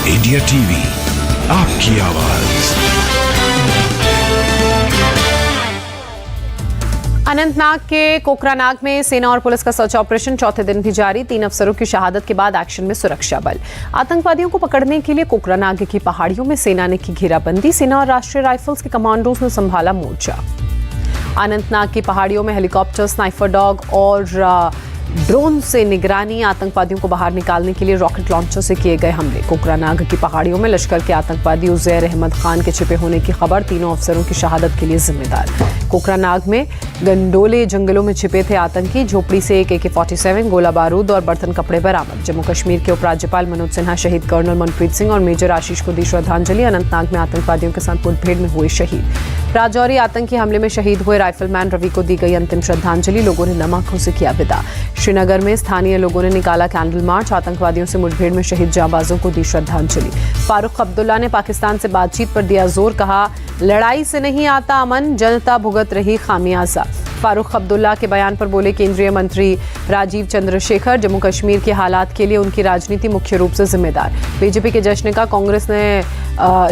India TV, आपकी आवाज। अनंतनाग के कोकरानाग में सेना और पुलिस का सर्च ऑपरेशन चौथे दिन भी जारी। 3 अफसरों की शहादत के बाद एक्शन में सुरक्षा बल। आतंकवादियों को पकड़ने के लिए कोकरानाग की पहाड़ियों में सेना ने की घेराबंदी। सेना और राष्ट्रीय राइफल्स के कमांडोज ने संभाला मोर्चा। अनंतनाग की पहाड़ियों में हेलीकॉप्टर, स्नाइपर डॉग और ड्रोन से निगरानी। आतंकवादियों को बाहर निकालने के लिए रॉकेट लॉन्चर से किए गए हमले। कोकरानाग की पहाड़ियों में लश्कर के आतंकवादी उजैर अहमद खान के छिपे होने की खबर। 3 अफसरों की शहादत के लिए जिम्मेदार। कोकरानाग में गंडोले जंगलों में छिपे थे आतंकी। झोपड़ी से एक AK-47, गोला बारूद और बर्तन कपड़े बरामद। जम्मू कश्मीर के उपराज्यपाल मनोज सिन्हा शहीद कर्नल मनप्रीत सिंह और मेजर आशीष को दी श्रद्धांजलि। अनंतनाग में आतंकवादियों के साथ मुठभेड़ में हुए शहीद। राजौरी आतंकी हमले में शहीद हुए राइफलमैन रवि को दी गई अंतिम श्रद्धांजलि। लोगों ने नम आंखों से किया विदा। श्रीनगर में स्थानीय लोगों ने निकाला कैंडल मार्च। आतंकवादियों से मुठभेड़ में शहीद जांबाजों को दी श्रद्धांजलि। फारूक अब्दुल्ला ने पाकिस्तान से बातचीत पर दिया जोर। कहा, लड़ाई से नहीं आता अमन, जनता भुगत रही खामियाजा। फारूक अब्दुल्ला के बयान पर बोले केंद्रीय मंत्री राजीव चंद्रशेखर, जम्मू कश्मीर के हालात के लिए उनकी राजनीति मुख्य रूप से जिम्मेदार। बीजेपी के जश्न का कांग्रेस ने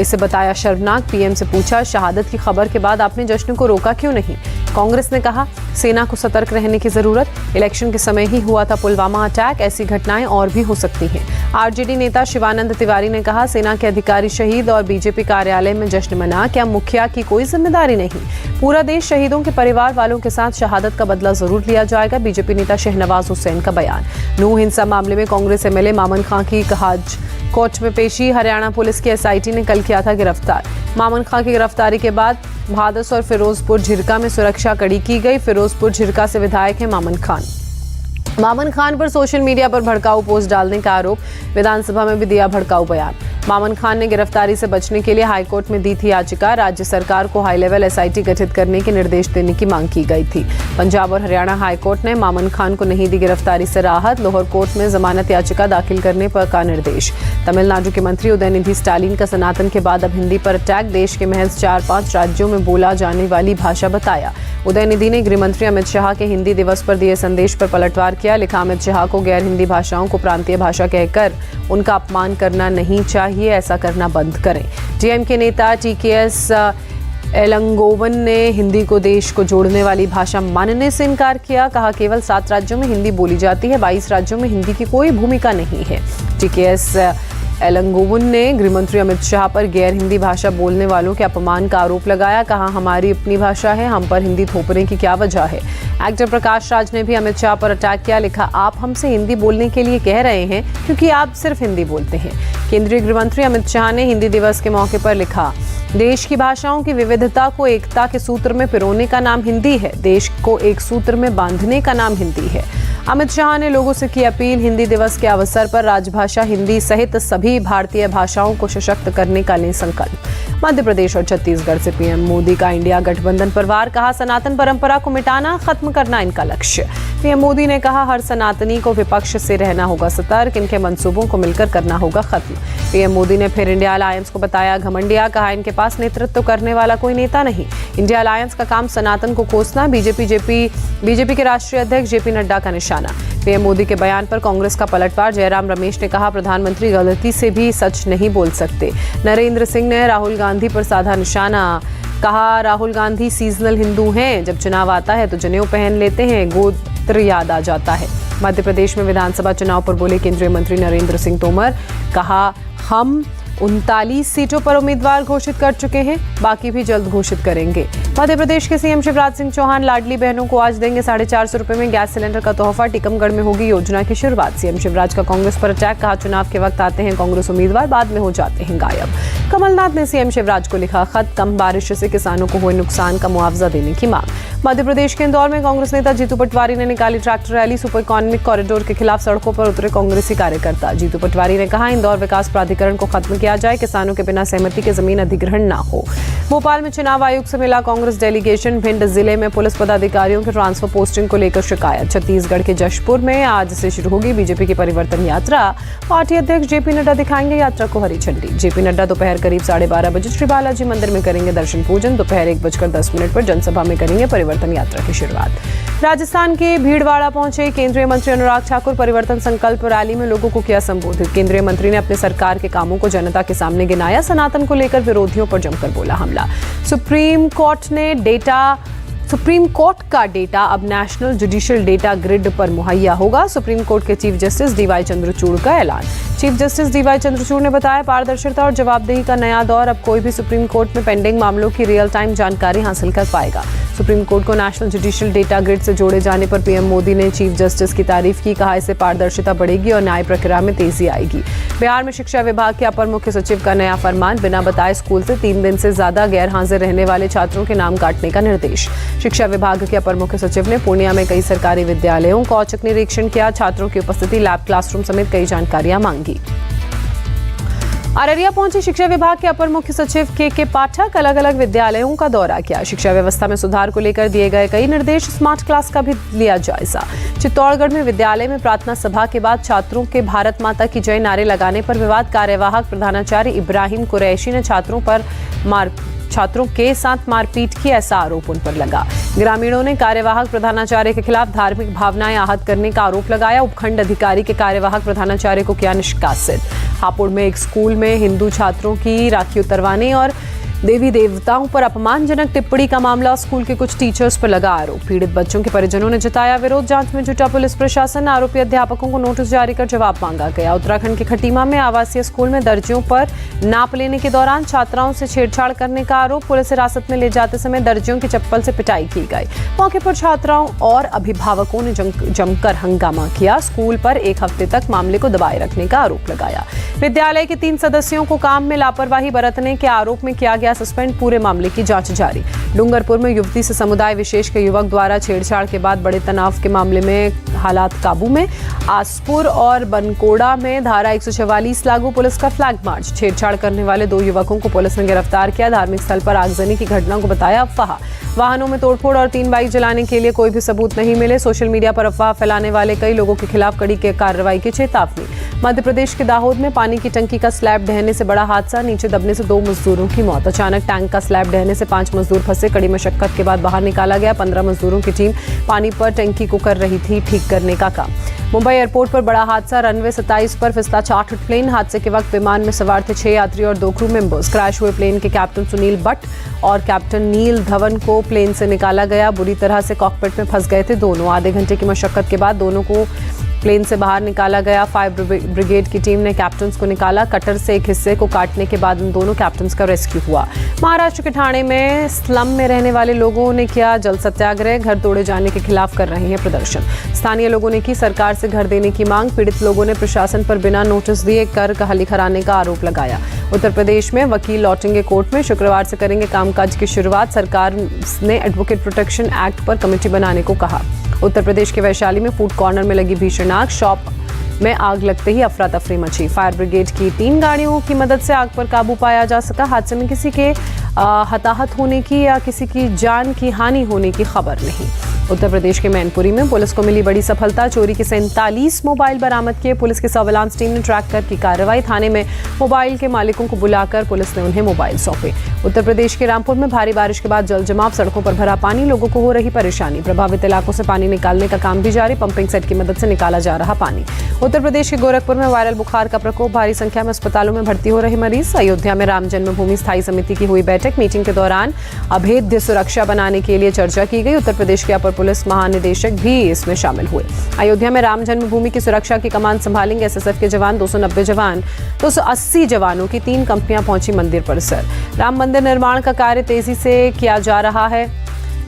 इसे बताया शर्मनाक। पीएम से पूछा, शहादत की खबर के बाद आपने जश्न को रोका क्यों नहीं? कांग्रेस ने कहा, सेना को सतर्क रहने की जरूरत। इलेक्शन के समय ही हुआ था पुलवामा अटैक, ऐसी घटनाएं और भी हो सकती हैं। आरजेडी नेता शिवानंद तिवारी ने कहा, सेना के अधिकारी शहीद और बीजेपी कार्यालय में जश्न मना, क्या मुखिया की कोई जिम्मेदारी नहीं? पूरा देश शहीदों के परिवार वालों के साथ शहादत का बदला जरूर लिया जाएगा। बीजेपी नेता शहनवाज हुसैन का बयान। नूह हिंसा मामले में कांग्रेस एमएलए मामन खां की आज कोर्ट में पेशी। हरियाणा पुलिस की SIT ने कल किया था गिरफ्तार। मामन खां की गिरफ्तारी के बाद भादस और फिरोजपुर झिरका में सुरक्षा कड़ी की गई। फिरोजपुर झिरका से विधायक है मामन खान। मामन खान पर सोशल मीडिया पर भड़काऊ पोस्ट डालने का आरोप। विधानसभा में भी दिया भड़काऊ बयान। मामन खान ने गिरफ्तारी से बचने के लिए हाईकोर्ट में दी थी याचिका। राज्य सरकार को हाई लेवल SIT गठित करने के निर्देश देने की मांग की गई थी। पंजाब और हरियाणा हाईकोर्ट ने मामन खान को नहीं दी गिरफ्तारी से राहत। लोअर कोर्ट में जमानत याचिका दाखिल करने पर का निर्देश। तमिलनाडु के मंत्री उदयनिधि स्टालिन का सनातन के बाद अब हिंदी पर अटैक। देश के महज 4-5 राज्यों में बोला जाने वाली भाषा बताया। उदयनिधि ने गृह मंत्री अमित शाह के हिंदी दिवस पर दिए संदेश पर पलटवार किया। लिखा, अमित शाह को गैर हिंदी भाषाओं को प्रांतीय भाषा कहकर उनका अपमान करना नहीं चाहिए, ऐसा करना बंद करें। DMK नेता TKS एलंगोवन ने हिंदी को देश को जोड़ने वाली भाषा मानने से इनकार किया। कहा, केवल 7 राज्यों में हिंदी बोली जाती है, 22 राज्यों में हिंदी की कोई भूमिका नहीं है। TKS एलंगोवन ने गृहमंत्री अमित शाह पर गैर हिंदी भाषा बोलने वालों के अपमान का आरोप लगाया। कहा, हमारी अपनी भाषा है, हम पर हिंदी थोपने की क्या वजह है? एक्टर प्रकाश राज ने भी अमित शाह पर अटैक किया। लिखा, आप हमसे हिंदी बोलने के लिए कह रहे हैं क्योंकि आप सिर्फ हिंदी बोलते हैं। केंद्रीय गृहमंत्री अमित शाह ने हिंदी दिवस के मौके पर लिखा, देश की भाषाओं की विविधता को एकता के सूत्र में पिरोने का नाम हिंदी है। देश को एक सूत्र में बांधने का नाम हिंदी है। अमित शाह ने लोगों से की अपील, हिंदी दिवस के अवसर पर राजभाषा हिंदी सहित सभी भारतीय भाषाओं को सशक्त करने का लें संकल्प। मध्य प्रदेश और छत्तीसगढ़ से पीएम मोदी का इंडिया गठबंधन पर वार। कहा, सनातन परंपरा को मिटाना, खत्म करना इनका लक्ष्य। पीएम मोदी ने कहा, हर सनातनी को विपक्ष से रहना होगा सतर्क, इनके मंसूबों को मिलकर करना होगा खत्म। पीएम मोदी ने फिर इंडिया अलायंस को बताया घमंडिया। कहा, इनके पास नेतृत्व करने वाला कोई नेता नहीं। इंडिया अलायंस का काम सनातन को कोसना। बीजेपी के राष्ट्रीय अध्यक्ष JP नड्डा का निशाना। पीएम मोदी के बयान पर कांग्रेस का पलटवार। जयराम रमेश ने कहा, प्रधानमंत्री गलती से भी सच नहीं बोल सकते। नरेंद्र सिंह ने राहुल गांधी पर साधा निशाना। कहा, राहुल गांधी सीजनल हिंदू हैं, जब चुनाव आता है तो जनेऊ पहन लेते हैं, गोत्र याद आ जाता है। मध्य प्रदेश में विधानसभा चुनाव पर बोले केंद्रीय मंत्री नरेंद्र सिंह तोमर। कहा, हम 39 सीटों पर उम्मीदवार घोषित कर चुके हैं, बाकी भी जल्द घोषित करेंगे। मध्य प्रदेश के सीएम शिवराज सिंह चौहान लाडली बहनों को आज देंगे 450 रुपए में गैस सिलेंडर का तोहफा। टीकमगढ़ में होगी योजना की शुरुआत। सीएम शिवराज का कांग्रेस पर अटैक। कहा, चुनाव के वक्त आते हैं कांग्रेस उम्मीदवार, बाद में हो जाते हैं गायब। कमलनाथ ने सीएम शिवराज को लिखा खत। कम बारिश से किसानों को हुए नुकसान का मुआवजा देने की मांग। मध्य प्रदेश के इंदौर में कांग्रेस नेता जीतू पटवारी ने निकाली tractor rally. Super economic corridor के खिलाफ सड़कों पर उतरे कांग्रेसी कार्यकर्ता। जीतू पटवारी ने कहा, इंदौर विकास प्राधिकरण को खत्म किया किया जाए, किसानों के बिना सहमति के जमीन अधिग्रहण ना हो। भोपाल में चुनाव आयोग से मिला कांग्रेस डेलीगेशन। भिंड जिले में पुलिस पदाधिकारियों के ट्रांसफर पोस्टिंग को लेकर शिकायत। छत्तीसगढ़ के जशपुर में आज से शुरू होगी बीजेपी की परिवर्तन यात्रा। पार्टी अध्यक्ष जेपी नड्डा दिखाएंगे यात्रा को हरी झंडी। जेपी नड्डा दोपहर करीब 12:30 बजे श्री बालाजी मंदिर में करेंगे दर्शन पूजन। दोपहर 1:10 पर जनसभा में करेंगे परिवर्तन यात्रा की शुरुआत। राजस्थान के भीलवाड़ा पहुंचे केंद्रीय मंत्री अनुराग ठाकुर। परिवर्तन संकल्प रैली में लोगों को किया संबोधित। केंद्रीय मंत्री ने अपने सरकार के कामों को जनता के सामने गिनाया। सनातन को लेकर विरोधियों पर जमकर बोला हमला। सुप्रीम कोर्ट का डेटा अब नेशनल जुडिशियल डेटा ग्रिड पर मुहैया होगा। सुप्रीम कोर्ट के चीफ जस्टिस डीवाई चंद्रचूड़ का ऐलान। चीफ जस्टिस डीवाई चंद्रचूड़ ने बताया, पारदर्शिता और जवाबदेही का नया दौर। अब कोई भी सुप्रीम कोर्ट में पेंडिंग मामलों की रियल टाइम जानकारी हासिल कर पाएगा। सुप्रीम कोर्ट को नेशनल जुडिशियल डेटा ग्रिड से जोड़े जाने पर पीएम मोदी ने चीफ जस्टिस की तारीफ की। कहा, इससे पारदर्शिता बढ़ेगी और न्याय प्रक्रिया में तेजी आएगी। बिहार में शिक्षा विभाग के अपर मुख्य सचिव का नया फरमान। बिना बताए स्कूल से 3 दिन से ज्यादा गैर हाजिर रहने वाले छात्रों के नाम काटने का निर्देश। शिक्षा विभाग के अपर मुख्य सचिव ने पूर्णिया में कई सरकारी विद्यालयों का औचक निरीक्षण किया। छात्रों की उपस्थिति, लैब, क्लासरूम समेत कई जानकारियां मांगी। अररिया पहुंचे शिक्षा विभाग के अपर मुख्य सचिव के पाठक। अलग अलग विद्यालयों का दौरा किया। शिक्षा व्यवस्था में सुधार को लेकर दिए गए कई निर्देश। स्मार्ट क्लास का भी लिया जायजा। चित्तौड़गढ़ में विद्यालय में प्रार्थना सभा के बाद छात्रों के भारत माता की जय नारे लगाने पर विवाद। कार्यवाहक प्रधानाचार्य इब्राहिम कुरैशी ने छात्रों के साथ मारपीट की, ऐसा आरोप उन पर लगा। ग्रामीणों ने कार्यवाहक प्रधानाचार्य के खिलाफ धार्मिक भावनाएं आहत करने का आरोप लगाया। उपखंड अधिकारी के कार्यवाहक प्रधानाचार्य को किया निष्कासित। हापुड़ में एक स्कूल में हिंदू छात्रों की राखी उतरवाने और देवी देवताओं पर अपमानजनक टिप्पणी का मामला। स्कूल के कुछ टीचर्स पर लगा आरोप। पीड़ित बच्चों के परिजनों ने जताया विरोध। जांच में जुटा पुलिस प्रशासन। आरोपी अध्यापकों को नोटिस जारी कर जवाब मांगा गया। उत्तराखंड के खटीमा में आवासीय स्कूल में दर्जियों पर नाप लेने के दौरान छात्राओं से छेड़छाड़ करने का आरोप। पुलिस हिरासत में ले जाते समय दर्जियों की चप्पल से पिटाई की गई। मौके पर छात्राओं और अभिभावकों ने जमकर हंगामा किया। स्कूल पर 1 हफ्ते तक मामले को दबाए रखने का आरोप लगाया। विद्यालय के 3 सदस्यों को काम में लापरवाही बरतने के आरोप में किया गया सस्पेंड। पूरे मामले की जांच जारी। डूंगरपुर में युवती से समुदाय विशेष के युवक द्वारा छेड़छाड़ के बाद बड़े तनाव के मामले में हालात काबू में। आसपुर और बनकोड़ा में धारा 144 लागू। पुलिस का फ्लैग मार्च। छेड़छाड़ करने वाले 2 युवकों को पुलिस ने गिरफ्तार किया। धार्मिक स्थल पर आगजनी की घटना को बताया अफवाह। वाहनों में तोड़फोड़ और 3 बाइक जलाने के लिए कोई भी सबूत नहीं मिले। सोशल मीडिया पर अफवाह फैलाने वाले कई लोगों के खिलाफ कड़ी कार्रवाई की चेतावनी। मध्य प्रदेश के दाहोद में पानी की टंकी का स्लैब ढहने से बड़ा हादसा। नीचे दबने से 2 मजदूरों की मौत। अचानक टैंक का स्लैब ढहने से 5 मजदूर फंसे। कड़ी मशक्कत के बाद बाहर निकाला गया। 15 मजदूरों की टीम पानी पर टंकी को कर रही थी ठीक करने का काम। मुंबई एयरपोर्ट पर बड़ा हादसा। रनवे 27 पर फिसला चार्टर्ड प्लेन। हादसे के वक्त विमान में सवार थे 6 यात्री और 2 क्रू मेंबर्स। क्रैश हुए प्लेन के कैप्टन सुनील भट्ट और कैप्टन नील धवन को प्लेन से निकाला गया। बुरी तरह से कॉकपिट में फंस गए थे दोनों। आधे घंटे की मशक्कत के बाद दोनों को प्लेन से बाहर निकाला गया। फायर ब्रिगेड की टीम ने कैप्टन्स को निकाला। कटर से एक हिस्से को काटने के बाद इन दोनों कैप्टन्स का रेस्क्यू हुआ। महाराष्ट्र के ठाणे में स्लम में रहने वाले लोगों ने किया जल सत्याग्रह। घर तोड़े जाने के खिलाफ कर रहे हैं प्रदर्शन। स्थानीय लोगों ने की सरकार से घर देने की मांग। पीड़ित लोगों ने प्रशासन पर बिना नोटिस दिए कर कहाली कराने का आरोप लगाया। उत्तर प्रदेश में वकील लौटेंगे कोर्ट में। शुक्रवार से करेंगे कामकाज की शुरुआत। सरकार ने एडवोकेट प्रोटेक्शन एक्ट पर कमेटी बनाने को कहा। उत्तर प्रदेश के वैशाली में फूड कॉर्नर में लगी भीषण आग। शॉप में आग लगते ही अफरा तफरी मची। फायर ब्रिगेड की 3 गाड़ियों की मदद से आग पर काबू पाया जा सका। हादसे में किसी के हताहत होने की या किसी की जान की हानि होने की खबर नहीं। उत्तर प्रदेश के मैनपुरी में पुलिस को मिली बड़ी सफलता। चोरी के 47 मोबाइल बरामद किए। पुलिस की सर्विलांस टीम ने ट्रैक कर की कार्रवाई। थाने में मोबाइल के मालिकों को बुलाकर पुलिस ने उन्हें मोबाइल सौंपे। उत्तर प्रदेश के रामपुर में भारी बारिश के बाद जल जमाव। सड़कों पर भरा पानी। लोगों को हो रही परेशानी। प्रभावित इलाकों से पानी निकालने का काम भी जारी। पंपिंग सेट की मदद से निकाला जा रहा पानी। उत्तर प्रदेश के गोरखपुर में वायरल बुखार का प्रकोप। भारी संख्या में अस्पतालों में भर्ती हो रहे मरीज। अयोध्या में राम जन्मभूमि स्थायी समिति की हुई बैठक। मीटिंग के दौरान अभेद्य सुरक्षा बनाने के लिए चर्चा की गई। उत्तर प्रदेश के अपर पुलिस महानिदेशक भी इसमें शामिल हुए। अयोध्या में राम जन्मभूमि की सुरक्षा की कमान संभालेंगे एसएसएफ के जवान। 290 जवान 280 जवानों की 3 कंपनियां पहुंची मंदिर परिसर। राम मंदिर निर्माण का कार्य तेजी से किया जा रहा है।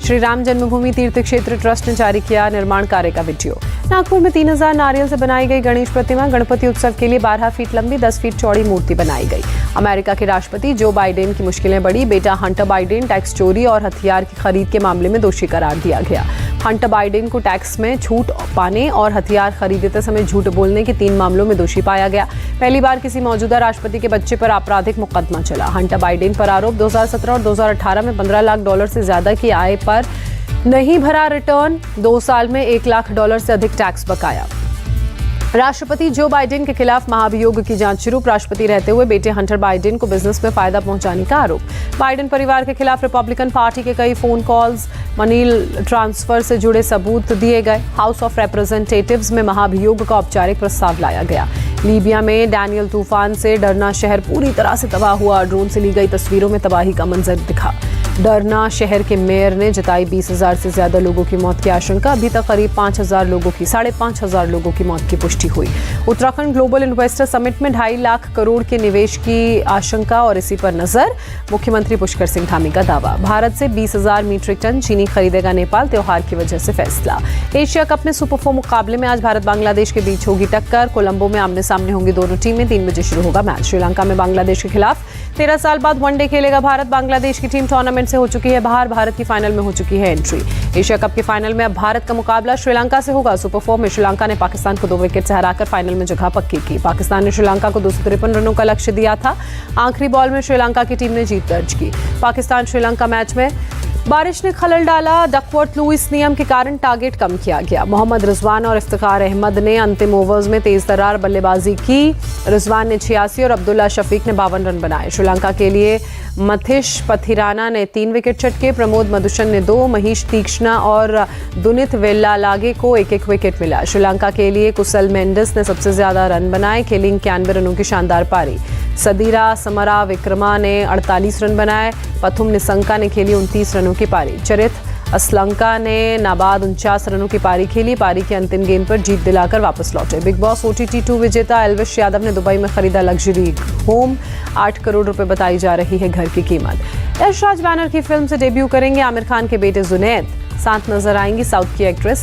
श्री राम जन्मभूमि तीर्थ क्षेत्र ट्रस्ट ने जारी किया निर्माण कार्य का वीडियो। नागपुर में 3000 नारियल से बनाई गई गणेश प्रतिमा। गणपति उत्सव के लिए 12 फीट लंबी 10 फीट चौड़ी मूर्ति बनाई गई। अमेरिका के राष्ट्रपति जो बाइडेन की मुश्किलें बढ़ी। बेटा हंटर बाइडेन टैक्स चोरी और हथियार की खरीद के मामले में दोषी करार दिया गया। हंटर बाइडेन को टैक्स में छूट पाने और हथियार खरीदते समय झूठ बोलने के 3 मामलों में दोषी पाया गया। पहली बार किसी मौजूदा राष्ट्रपति के बच्चे पर आपराधिक मुकदमा चला। हंटर बाइडेन पर आरोप 2017 और 2018 में $15 लाख से ज्यादा की आय पर नहीं भरा रिटर्न, 2 साल में $1 लाख से अधिक टैक्स बकाया। राष्ट्रपति जो बाइडेन के खिलाफ महाभियोग की जांच शुरू। राष्ट्रपति रहते हुए बेटे हंटर बाइडेन को बिजनेस में फायदा पहुंचाने का आरोप। बाइडेन परिवार के खिलाफ रिपब्लिकन पार्टी के कई फोन कॉल्स, मनी ट्रांसफर से जुड़े सबूत दिए गए। हाउस ऑफ रिप्रेजेंटेटिव्स में महाभियोग का औपचारिक प्रस्ताव लाया गया। लीबिया में डैनियल तूफान से डरना शहर पूरी तरह से तबाह हुआ। ड्रोन से ली गई तस्वीरों में तबाही का मंजर दिखा। डरना शहर के मेयर ने जताई 20,000 से ज्यादा लोगों की मौत की आशंका। अभी तक करीब 5,500 लोगों की मौत की पुष्टि हुई। उत्तराखंड ग्लोबल इन्वेस्टर समिट में 2.5 लाख करोड़ के निवेश की आशंका और इसी पर नजर। मुख्यमंत्री पुष्कर सिंह धामी का दावा। भारत से 20,000 मीट्रिक टन चीनी खरीदेगा नेपाल। त्योहार की वजह से फैसला। एशिया कप में सुपर 4 मुकाबले में आज भारत बांग्लादेश के बीच होगी टक्कर। कोलंबो में आमने सामने होंगी दोनों टीमें। 3 बजे शुरू होगा मैच। श्रीलंका में बांग्लादेश के खिलाफ 13 साल बाद वनडे खेलेगा भारत। बांग्लादेश की टीम टूर्नामेंट से हो चुकी है बाहर। भारत की फाइनल में हो चुकी है एंट्री। एशिया कप की फाइनल में अब भारत का मुकाबला श्रीलंका से होगा। सुपर 4 में श्रीलंका ने पाकिस्तान को 2 विकेट से हराकर फाइनल में जगह पक्की की। पाकिस्तान ने श्रीलंका को 253 रनों का लक्ष्य दिया था। आखिरी बॉल में श्रीलंका की टीम ने जीत दर्ज की। पाकिस्तान श्रीलंका मैच में बारिश ने खलल डाला। डकवर्थ लुइस नियम के कारण टारगेट कम किया गया। मोहम्मद रिजवान और इफ्तिखार अहमद ने अंतिम ओवर्स में तेज तर्रार बल्लेबाजी की। रिजवान ने 86 और अब्दुल्ला शफीक ने 52 रन बनाए। श्रीलंका के लिए मथिश पथिराना ने 3 विकेट चटके। प्रमोद मधुशन ने 2, महीश तीक्ष्णा और दुनित वेल्लालागे को 1-1 विकेट मिला। श्रीलंका के लिए कुशल मेंडिस ने सबसे ज्यादा रन बनाए। खेली 91 रनों की शानदार पारी। सदीरा समरा विक्रमा ने 48 रन बनाए। पथुम निसंका ने खेली 29 रनों की पारी। चरित असलंका ने नाबाद 49 रनों की पारी खेली। पारी के अंतिम गेंद पर जीत दिलाकर वापस लौटे। बिग बॉस OTT 2 विजेता एल्विश यादव ने दुबई में खरीदा लग्जरी होम। 8 करोड़ रुपए बताई जा रही है घर की कीमत। यश राज बैनर की फिल्म से डेब्यू करेंगे आमिर खान के बेटे जुनैद। साथ नजर आएंगी साउथ की एक्ट्रेस